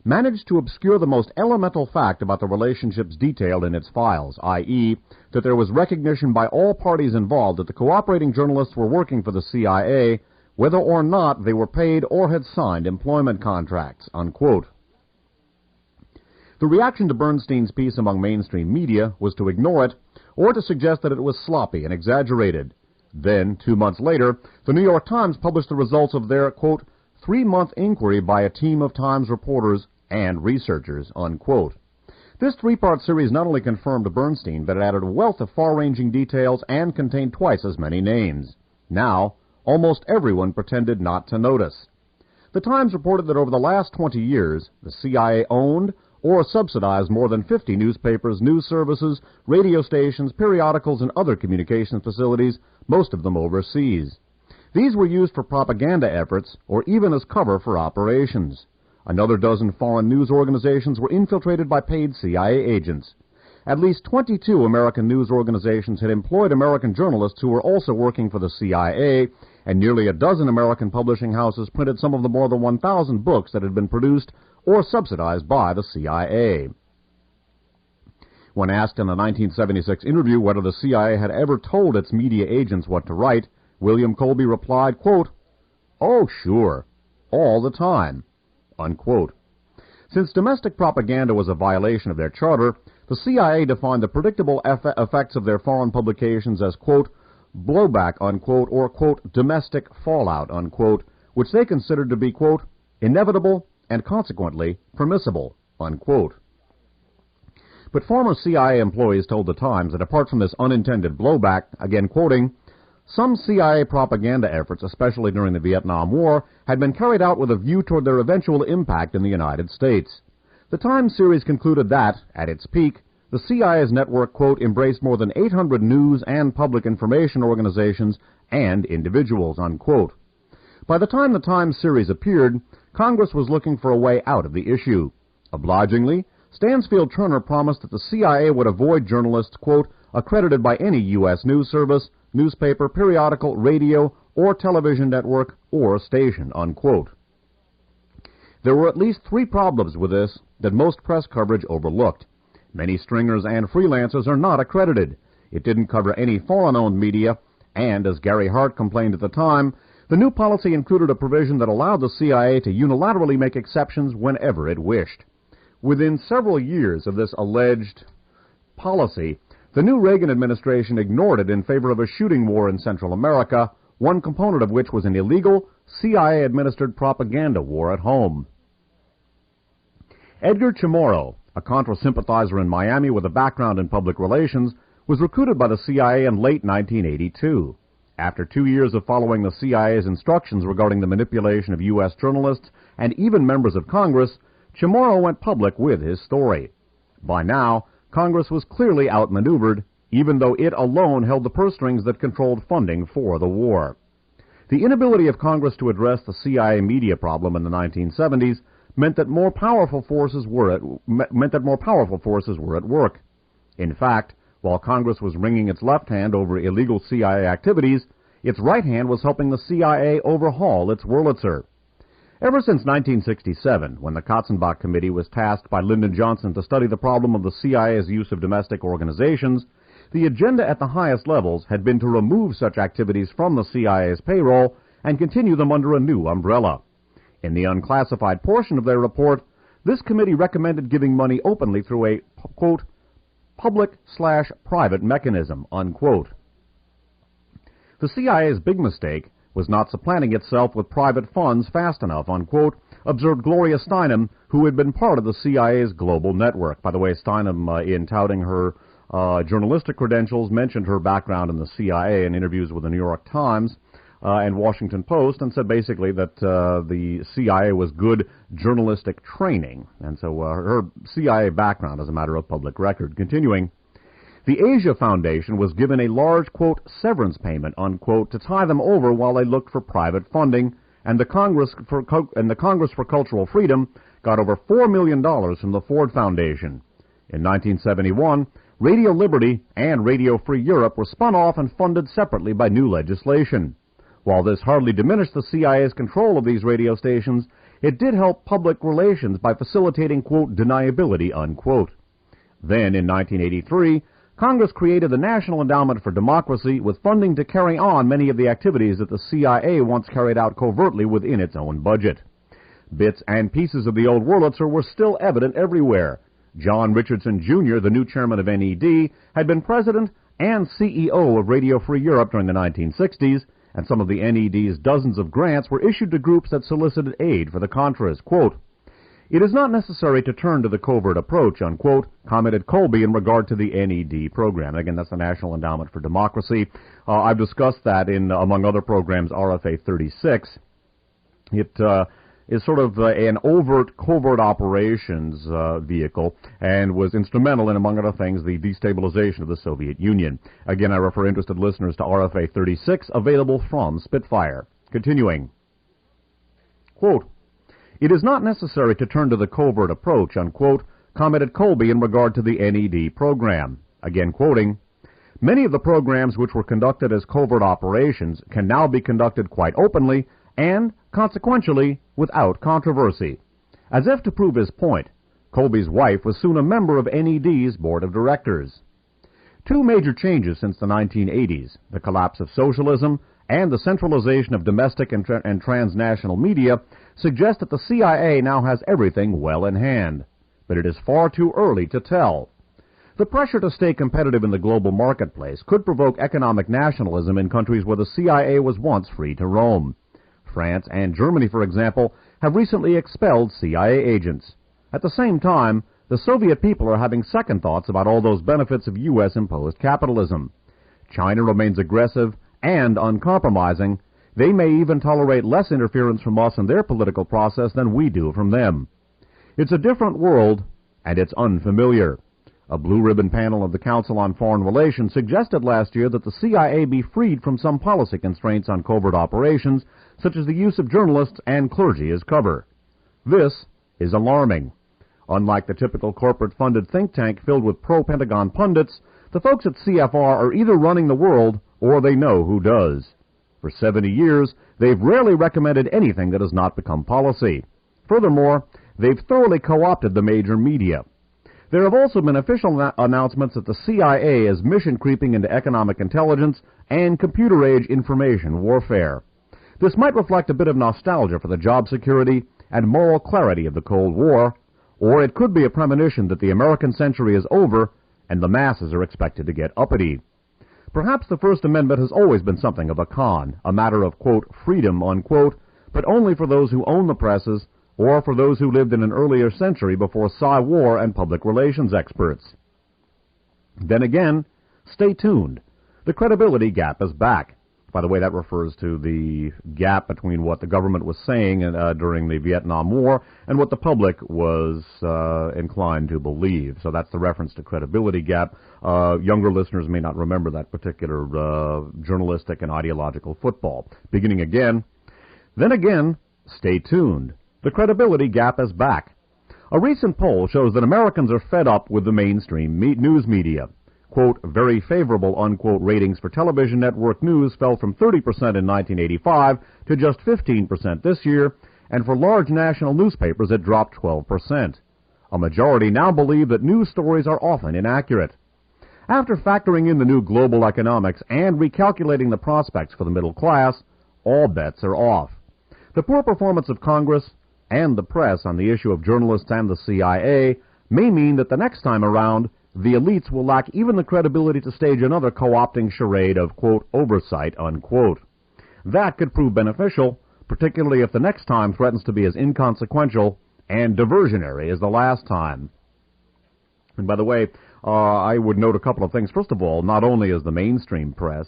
managed to obscure the most elemental fact about the relationships detailed in its files, i.e., that there was recognition by all parties involved that the cooperating journalists were working for the CIA, whether or not they were paid or had signed employment contracts, unquote. The reaction to Bernstein's piece among mainstream media was to ignore it or to suggest that it was sloppy and exaggerated. Then, 2 months later, the New York Times published the results of their, quote, 3-month inquiry by a team of Times reporters and researchers, unquote. This 3-part series not only confirmed Bernstein, but it added a wealth of far-ranging details and contained twice as many names. Now, almost everyone pretended not to notice. The Times reported that over the last 20 years, the CIA owned or subsidized more than 50 newspapers, news services, radio stations, periodicals, and other communications facilities, most of them overseas. These were used for propaganda efforts or even as cover for operations. Another dozen foreign news organizations were infiltrated by paid CIA agents. At least 22 American news organizations had employed American journalists who were also working for the CIA, and nearly a dozen American publishing houses printed some of the more than 1,000 books that had been produced or subsidized by the CIA. When asked in a 1976 interview whether the CIA had ever told its media agents what to write, William Colby replied, quote, "Oh, sure, all the time," unquote. Since domestic propaganda was a violation of their charter, the CIA defined the predictable effects of their foreign publications as, quote, blowback, unquote, or, quote, domestic fallout, unquote, which they considered to be, quote, inevitable and consequently permissible, unquote. But former CIA employees told the Times that apart from this unintended blowback, again quoting, some CIA propaganda efforts, especially during the Vietnam War, had been carried out with a view toward their eventual impact in the United States. The Time series concluded that, at its peak, the CIA's network, quote, embraced more than 800 news and public information organizations and individuals, unquote. By the time the Time series appeared, Congress was looking for a way out of the issue. Obligingly, Stansfield Turner promised that the CIA would avoid journalists, quote, accredited by any U.S. news service, newspaper, periodical, radio, or television network, or station, unquote. There were at least 3 problems with this that most press coverage overlooked. Many stringers and freelancers are not accredited. It didn't cover any foreign-owned media, and, as Gary Hart complained at the time, the new policy included a provision that allowed the CIA to unilaterally make exceptions whenever it wished. Within several years of this alleged policy, the new Reagan administration ignored it in favor of a shooting war in Central America, one component of which was an illegal, CIA-administered propaganda war at home. Edgar Chamorro, a Contra sympathizer in Miami with a background in public relations, was recruited by the CIA in late 1982. After 2 years of following the CIA's instructions regarding the manipulation of U.S. journalists and even members of Congress, Chamorro went public with his story. By now, Congress was clearly outmaneuvered, even though it alone held the purse strings that controlled funding for the war. The inability of Congress to address the CIA media problem in the 1970s meant that more powerful forces were at work. In fact, while Congress was wringing its left hand over illegal CIA activities, its right hand was helping the CIA overhaul its Wurlitzer. Ever since 1967, when the Katzenbach Committee was tasked by Lyndon Johnson to study the problem of the CIA's use of domestic organizations, the agenda at the highest levels had been to remove such activities from the CIA's payroll and continue them under a new umbrella. In the unclassified portion of their report, this committee recommended giving money openly through a, quote, public/private mechanism, unquote. The CIA's big mistake was not supplanting itself with private funds fast enough, unquote, observed Gloria Steinem, who had been part of the CIA's global network. By the way, Steinem, in touting her journalistic credentials, mentioned her background in the CIA in interviews with the New York Times and Washington Post, and said basically that the CIA was good journalistic training. And so her CIA background is a matter of public record. Continuing, the Asia Foundation was given a large, quote, severance payment, unquote, to tie them over while they looked for private funding, and the Congress for Cultural Freedom got over $4 million from the Ford Foundation. In 1971, Radio Liberty and Radio Free Europe were spun off and funded separately by new legislation. While this hardly diminished the CIA's control of these radio stations, it did help public relations by facilitating, quote, deniability, unquote. Then, in 1983, Congress created the National Endowment for Democracy with funding to carry on many of the activities that the CIA once carried out covertly within its own budget. Bits and pieces of the old Wurlitzer were still evident everywhere. John Richardson, Jr., the new chairman of NED, had been president and CEO of Radio Free Europe during the 1960s, and some of the NED's dozens of grants were issued to groups that solicited aid for the Contras. Quote, "It is not necessary to turn to the covert approach," unquote, commented Colby in regard to the NED program. Again, that's the National Endowment for Democracy. I've discussed that in, among other programs, RFA 36. It is sort of an overt covert operations vehicle and was instrumental in, among other things, the destabilization of the Soviet Union. Again, I refer interested listeners to RFA 36, available from Spitfire. Continuing, quote, "It is not necessary to turn to the covert approach," unquote, commented Colby in regard to the NED program. Again quoting, "Many of the programs which were conducted as covert operations can now be conducted quite openly and, consequentially, without controversy." As if to prove his point, Colby's wife was soon a member of NED's board of directors. Two major changes since the 1980s, the collapse of socialism and the centralization of domestic and transnational media, suggest that the CIA now has everything well in hand. But it is far too early to tell. The pressure to stay competitive in the global marketplace could provoke economic nationalism in countries where the CIA was once free to roam. France and Germany, for example, have recently expelled CIA agents. At the same time, the Soviet people are having second thoughts about all those benefits of U.S.-imposed capitalism. China remains aggressive and uncompromising, they may even tolerate less interference from us in their political process than we do from them. It's a different world, and it's unfamiliar. A blue-ribbon panel of the Council on Foreign Relations suggested last year that the CIA be freed from some policy constraints on covert operations, such as the use of journalists and clergy as cover. This is alarming. Unlike the typical corporate-funded think tank filled with pro-Pentagon pundits, the folks at CFR are either running the world or they know who does. For 70 years, they've rarely recommended anything that has not become policy. Furthermore, they've thoroughly co-opted the major media. There have also been official announcements that the CIA is mission creeping into economic intelligence and computer-age information warfare. This might reflect a bit of nostalgia for the job security and moral clarity of the Cold War, or it could be a premonition that the American century is over and the masses are expected to get uppity. Perhaps the First Amendment has always been something of a con, a matter of, quote, freedom, unquote, but only for those who own the presses or for those who lived in an earlier century before War and public relations experts. Then again, stay tuned. The credibility gap is back. By the way, that refers to the gap between what the government was saying during the Vietnam War and what the public was inclined to believe. So that's the reference to credibility gap. Younger listeners may not remember that particular journalistic and ideological football. Beginning again. Then again, stay tuned. The credibility gap is back. A recent poll shows that Americans are fed up with the mainstream news media. Quote, very favorable, unquote, ratings for television network news fell from 30% in 1985 to just 15% this year, and for large national newspapers it dropped 12%. A majority now believe that news stories are often inaccurate. After factoring in the new global economics and recalculating the prospects for the middle class, all bets are off. The poor performance of Congress and the press on the issue of journalists and the CIA may mean that the next time around, the elites will lack even the credibility to stage another co-opting charade of, quote, oversight, unquote. That could prove beneficial, particularly if the next time threatens to be as inconsequential and diversionary as the last time. And by the way, I would note a couple of things. First of all, not only is the mainstream press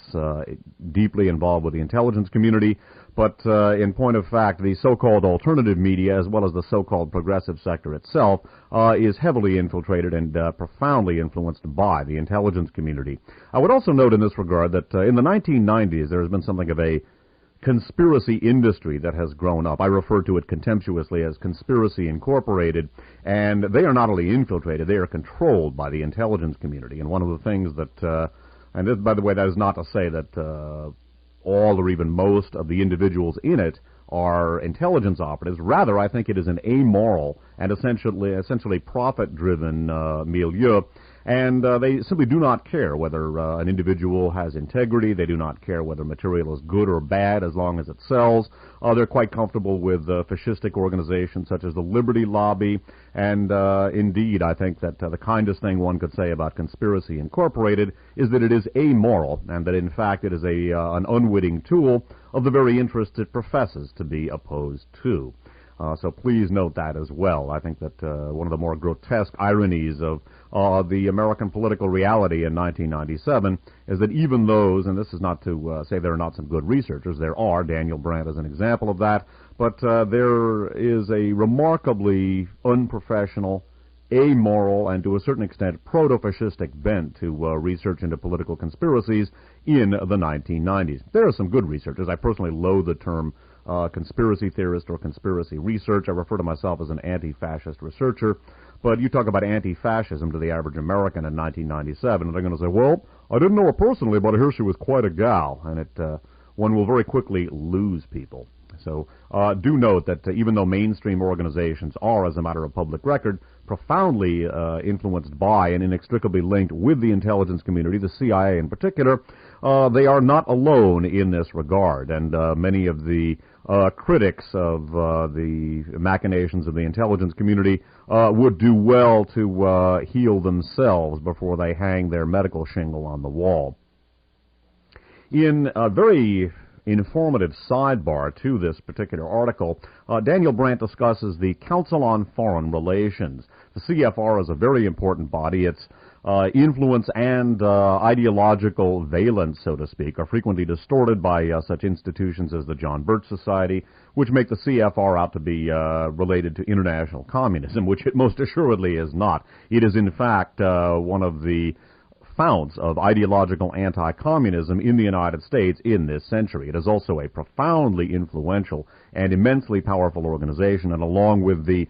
deeply involved with the intelligence community, but in point of fact, the so-called alternative media, as well as the so-called progressive sector itself, is heavily infiltrated and profoundly influenced by the intelligence community. I would also note in this regard that in the 1990s, there has been something of a conspiracy industry that has grown up. I refer to it contemptuously as Conspiracy Incorporated, and they are not only infiltrated, they are controlled by the intelligence community. And one of the things that, and this, by the way, that is not to say that all or even most of the individuals in it are intelligence operatives. Rather, I think it is an amoral and essentially profit-driven milieu. And they simply do not care whether an individual has integrity. They do not care whether material is good or bad as long as it sells. They're quite comfortable with fascistic organizations such as the Liberty Lobby. And indeed, I think that the kindest thing one could say about Conspiracy Incorporated is that it is amoral and that, in fact, it is an unwitting tool of the very interests it professes to be opposed to. So please note that as well. I think that one of the more grotesque ironies of the American political reality in 1997 is that even those, and this is not to say there are not some good researchers, there are, Daniel Brandt is an example of that, but there is a remarkably unprofessional, amoral, and to a certain extent proto-fascistic bent to research into political conspiracies in the 1990s. There are some good researchers. I personally loathe the term conspiracy theorist or conspiracy research. I refer to myself as an anti-fascist researcher. But you talk about anti-fascism to the average American in 1997, and they're going to say, well, I didn't know her personally, but I hear she was quite a gal. And one will very quickly lose people. So do note that even though mainstream organizations are, as a matter of public record, profoundly influenced by and inextricably linked with the intelligence community, the CIA in particular, they are not alone in this regard. And many of the critics of the machinations of the intelligence community would do well to heal themselves before they hang their medical shingle on the wall. In a very informative sidebar to this particular article, Daniel Brandt discusses the Council on Foreign Relations. The CFR is a very important body. It's influence and ideological valence, so to speak, are frequently distorted by such institutions as the John Birch Society, which make the CFR out to be related to international communism, which it most assuredly is not. It is, in fact, one of the founts of ideological anti-communism in the United States in this century. It is also a profoundly influential and immensely powerful organization, and along with the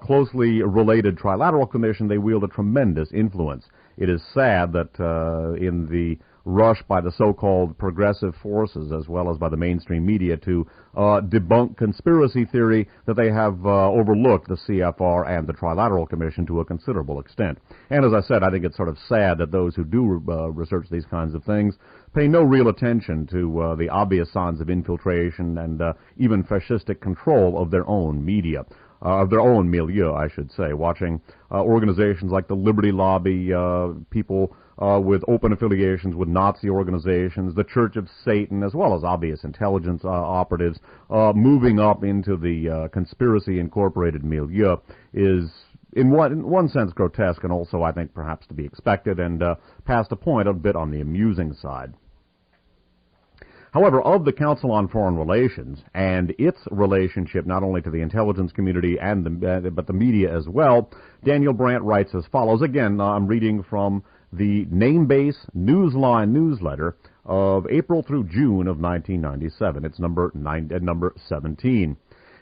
closely related Trilateral Commission, they wield a tremendous influence. It is sad that in the rush by the so-called progressive forces, as well as by the mainstream media, to debunk conspiracy theory, that they have overlooked the CFR and the Trilateral Commission to a considerable extent. And as I said, I think it's sort of sad that those who do research these kinds of things pay no real attention to the obvious signs of infiltration and even fascistic control of their own media. Of their own milieu, I should say, watching organizations like the Liberty Lobby, people with open affiliations with Nazi organizations, the Church of Satan, as well as obvious intelligence operatives, moving up into the conspiracy incorporated milieu is, in one sense, grotesque, and also, I think, perhaps to be expected, and past a point, a bit on the amusing side. However, of the Council on Foreign Relations and its relationship not only to the intelligence community and but the media as well, Daniel Brandt writes as follows. Again, I'm reading from the Namebase Newsline newsletter of April through June of 1997. It's number 17.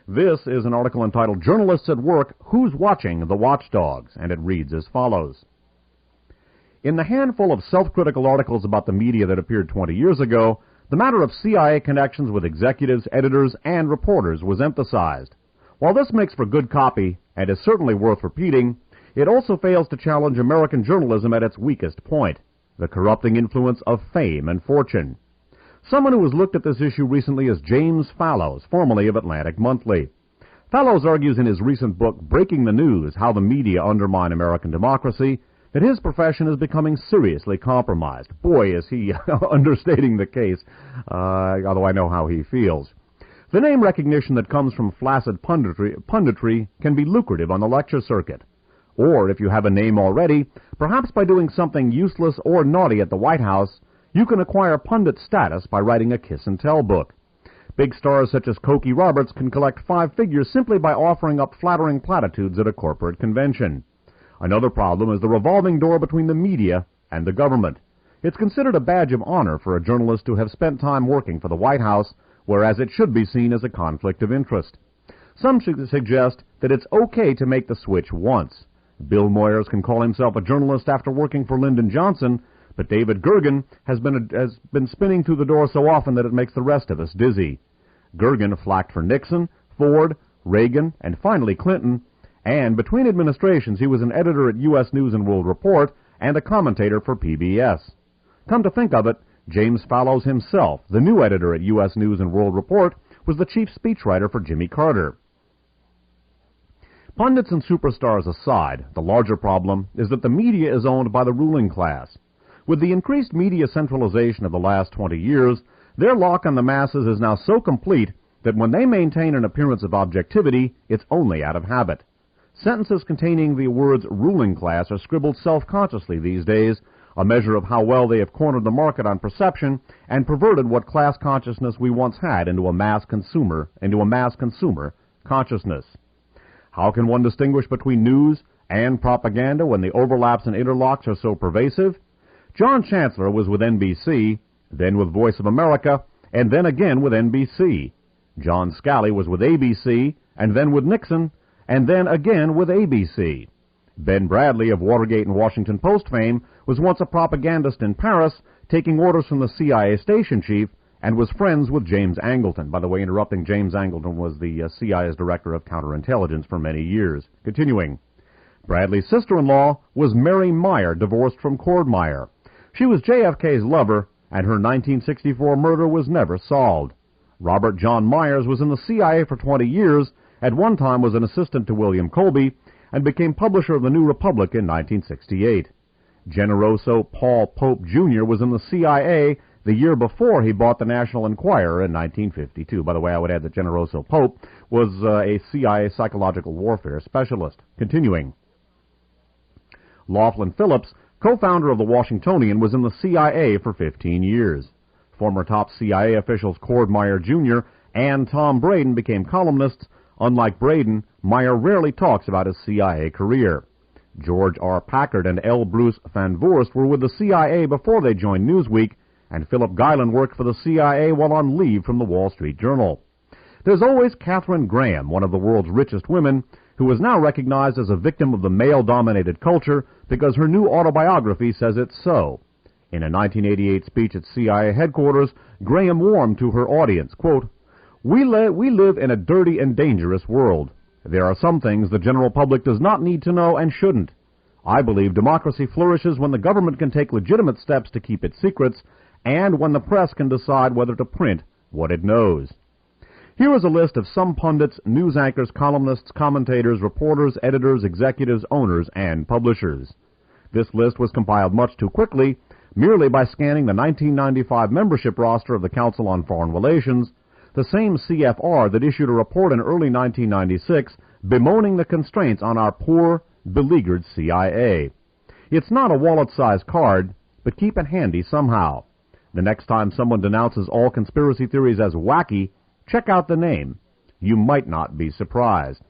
This is an article entitled "Journalists at Work, Who's Watching the Watchdogs?" and it reads as follows. In the handful of self-critical articles about the media that appeared 20 years ago, the matter of CIA connections with executives, editors, and reporters was emphasized. While this makes for good copy, and is certainly worth repeating, it also fails to challenge American journalism at its weakest point, the corrupting influence of fame and fortune. Someone who has looked at this issue recently is James Fallows, formerly of Atlantic Monthly. Fallows argues in his recent book, Breaking the News, How the Media Undermine American Democracy, that his profession is becoming seriously compromised. Boy, is he understating the case, although I know how he feels. The name recognition that comes from flaccid punditry can be lucrative on the lecture circuit. Or, if you have a name already, perhaps by doing something useless or naughty at the White House, you can acquire pundit status by writing a kiss-and-tell book. Big stars such as Cokie Roberts can collect 5 figures simply by offering up flattering platitudes at a corporate convention. Another problem is the revolving door between the media and the government. It's considered a badge of honor for a journalist to have spent time working for the White House, whereas it should be seen as a conflict of interest. Some suggest that it's okay to make the switch once. Bill Moyers can call himself a journalist after working for Lyndon Johnson, but David Gergen has been spinning through the door so often that it makes the rest of us dizzy. Gergen flacked for Nixon, Ford, Reagan, and finally Clinton, and between administrations he was an editor at U.S. News and World Report and a commentator for PBS. Come to think of it, James Fallows himself, the new editor at U.S. News and World Report, was the chief speechwriter for Jimmy Carter. Pundits and superstars aside, the larger problem is that the media is owned by the ruling class. With the increased media centralization of the last 20 years, their lock on the masses is now so complete that when they maintain an appearance of objectivity, it's only out of habit. Sentences containing the words ruling class are scribbled self-consciously these days, a measure of how well they have cornered the market on perception and perverted what class consciousness we once had into a mass consumer consciousness. How can one distinguish between news and propaganda when the overlaps and interlocks are so pervasive? John Chancellor was with NBC, then with Voice of America, and then again with NBC. John Scali was with ABC, and then with Nixon, and then again with ABC. Ben Bradley of Watergate and Washington Post fame was once a propagandist in Paris, taking orders from the CIA station chief, and was friends with James Angleton. By the way, interrupting, James Angleton was the CIA's director of counterintelligence for many years. Continuing, Bradley's sister-in-law was Mary Meyer, divorced from Cord Meyer. She was JFK's lover, and her 1964 murder was never solved. Robert John Myers was in the CIA for 20 years, at one time was an assistant to William Colby, and became publisher of the New Republic in 1968. Generoso Paul Pope Jr. was in the CIA the year before he bought the National Enquirer in 1952. By the way, I would add that Generoso Pope was a CIA psychological warfare specialist. Continuing, Laughlin Phillips Co-founder of the Washingtonian, was in the CIA for 15 years. Former top CIA officials Cord Meyer Jr. and Tom Braden became columnists. Unlike Braden, Meyer rarely talks about his CIA career. George R. Packard and L. Bruce Van Voorst were with the CIA before they joined Newsweek, and Philip Guyland worked for the CIA while on leave from the Wall Street Journal. There's always Katharine Graham, one of the world's richest women, who is now recognized as a victim of the male-dominated culture because her new autobiography says it's so. In a 1988 speech at CIA headquarters, Graham warned to her audience, quote, We live in a dirty and dangerous world. There are some things the general public does not need to know and shouldn't. I believe democracy flourishes when the government can take legitimate steps to keep its secrets and when the press can decide whether to print what it knows. Here is a list of some pundits, news anchors, columnists, commentators, reporters, editors, executives, owners, and publishers. This list was compiled much too quickly, merely by scanning the 1995 membership roster of the Council on Foreign Relations, the same CFR that issued a report in early 1996 bemoaning the constraints on our poor, beleaguered CIA. It's not a wallet-sized card, but keep it handy somehow. The next time someone denounces all conspiracy theories as wacky, check out the name. You might not be surprised.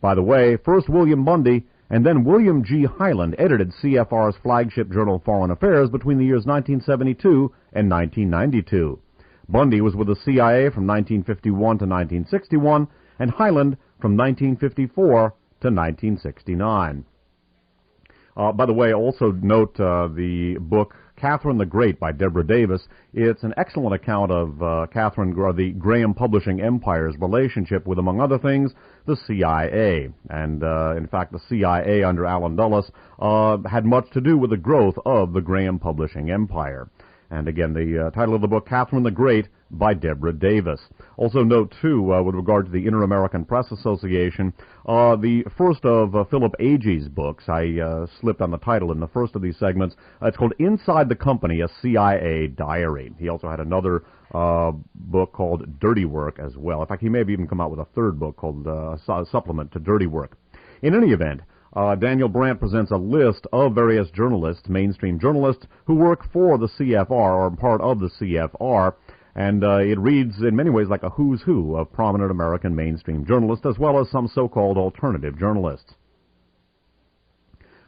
By the way, first William Bundy and then William G. Hyland edited CFR's flagship journal Foreign Affairs between the years 1972 and 1992. Bundy was with the CIA from 1951 to 1961, and Hyland from 1954 to 1969. By the way, also note the book Catherine the Great by Deborah Davis. It's an excellent account of the Graham Publishing Empire's relationship with, among other things, the CIA. And, in fact, the CIA under Allen Dulles had much to do with the growth of the Graham Publishing Empire. And again, the title of the book, Catherine the Great, by Deborah Davis. Also note, too, with regard to the Inter-American Press Association, the first of Philip Agee's books, I slipped on the title in the first of these segments, it's called Inside the Company, a CIA Diary. He also had another book called Dirty Work as well. In fact, he may have even come out with a third book called Supplement to Dirty Work. In any event, Daniel Brandt presents a list of various journalists, mainstream journalists, who work for the CFR or are part of the CFR, and it reads in many ways like a who's who of prominent American mainstream journalists, as well as some so-called alternative journalists.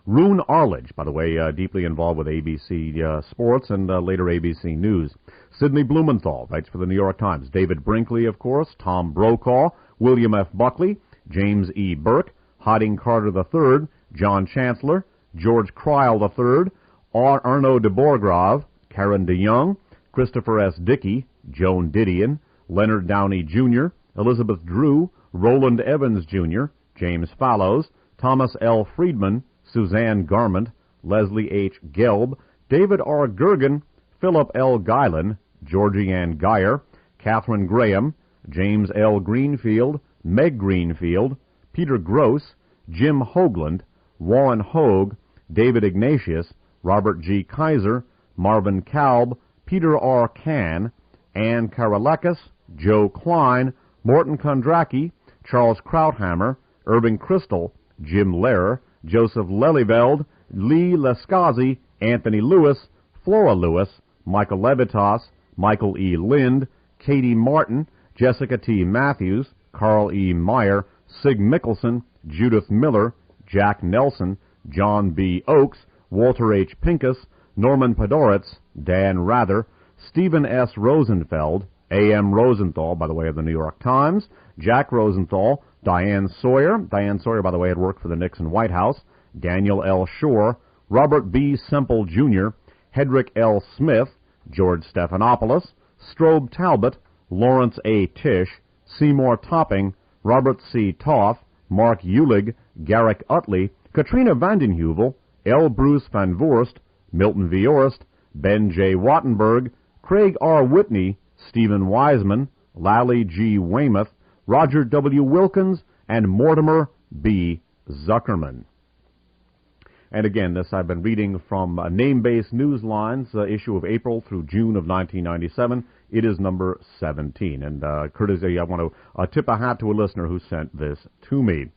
Rune Arledge, by the way, deeply involved with ABC Sports and later ABC News. Sidney Blumenthal, writes for the New York Times. David Brinkley, of course. Tom Brokaw. William F. Buckley. James E. Burke. Harding Carter III, John Chancellor, George Kreil III, Arnaud de Bourgrave, Karen DeYoung, Christopher S. Dickey, Joan Didion, Leonard Downey Jr., Elizabeth Drew, Roland Evans Jr., James Fallows, Thomas L. Friedman, Suzanne Garment, Leslie H. Gelb, David R. Gergen, Philip L. Guyland, Georgie Ann Geyer, Katharine Graham, James L. Greenfield, Meg Greenfield, Peter Gross, Jim Hoagland, Warren Hogue, David Ignatius, Robert G. Kaiser, Marvin Kalb, Peter R. Kahn, Ann Karalakis, Joe Klein, Morton Kondracki, Charles Krauthammer, Irving Kristol, Jim Lehrer, Joseph Lelyveld, Lee Lescazi, Anthony Lewis, Flora Lewis, Michael Levitas, Michael E. Lind, Katie Martin, Jessica T. Matthews, Carl E. Meyer, Sig Mickelson, Judith Miller, Jack Nelson, John B. Oakes, Walter H. Pincus, Norman Podoretz, Dan Rather, Stephen S. Rosenfeld, A.M. Rosenthal, by the way, of the New York Times, Jack Rosenthal, Diane Sawyer. Diane Sawyer, by the way, had worked for the Nixon White House, Daniel L. Shore, Robert B. Semple, Jr., Hedrick L. Smith, George Stephanopoulos, Strobe Talbot, Lawrence A. Tisch, Seymour Topping, Robert C. Toth, Mark Eulig, Garrick Utley, Katrina vanden Heuvel, L. Bruce Van Voorst, Milton V. Orst, Ben J. Wattenberg, Craig R. Whitney, Stephen Wiseman, Lally G. Weymouth, Roger W. Wilkins, and Mortimer B. Zuckerman. And again, this I've been reading from Name-Based Newslines, issue of April through June of 1997. It is number 17. And courtesy, I want to tip a hat to a listener who sent this to me.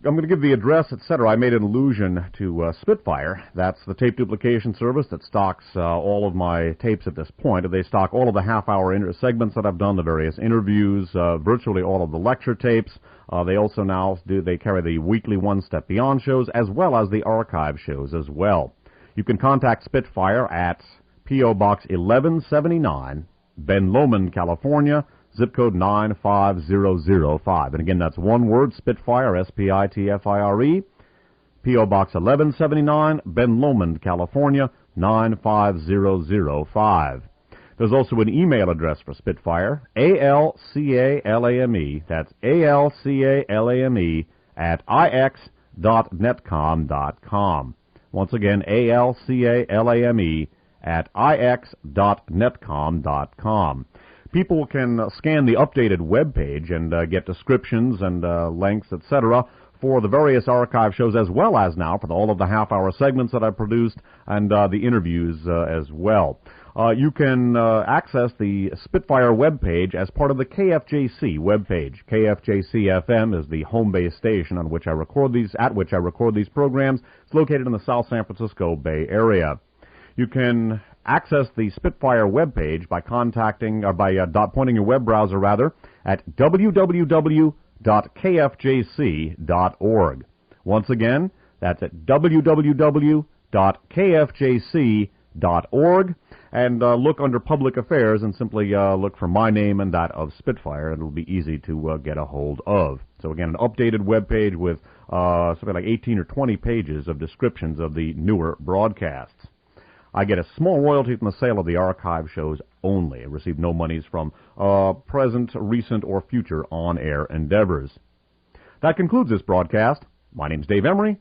I'm going to give the address, etc. I made an allusion to Spitfire. That's the tape duplication service that stocks all of my tapes at this point. They stock all of the half-hour segments that I've done, the various interviews, virtually all of the lecture tapes. They also now they carry the weekly One Step Beyond shows as well as the archive shows as well. You can contact Spitfire at P.O. Box 1179, Ben Lomond, California, zip code 95005. And again, that's one word, Spitfire, S-P-I-T-F-I-R-E, P.O. Box 1179, Ben Lomond, California, 95005. There's also an email address for Spitfire, ALCALAME, that's ALCALAME at ix.netcom.com. Once again, ALCALAME at ix.netcom.com. People can scan the updated web page and get descriptions and links, etc., for the various archive shows, as well as now for all of the half-hour segments that I've produced and the interviews as well. You can access the Spitfire web page as part of the KFJC web page. KFJC-FM is the home-based station at which I record these programs. It's located in the South San Francisco Bay Area. You can access the Spitfire webpage by pointing your web browser at www.kfjc.org. Once again, that's at www.kfjc.org, and look under Public Affairs and simply look for my name and that of Spitfire. It'll be easy to get a hold of. So again, an updated webpage with something like 18 or 20 pages of descriptions of the newer broadcasts. I get a small royalty from the sale of the archive shows only. I receive no monies from present, recent, or future on-air endeavors. That concludes this broadcast. My name's Dave Emory.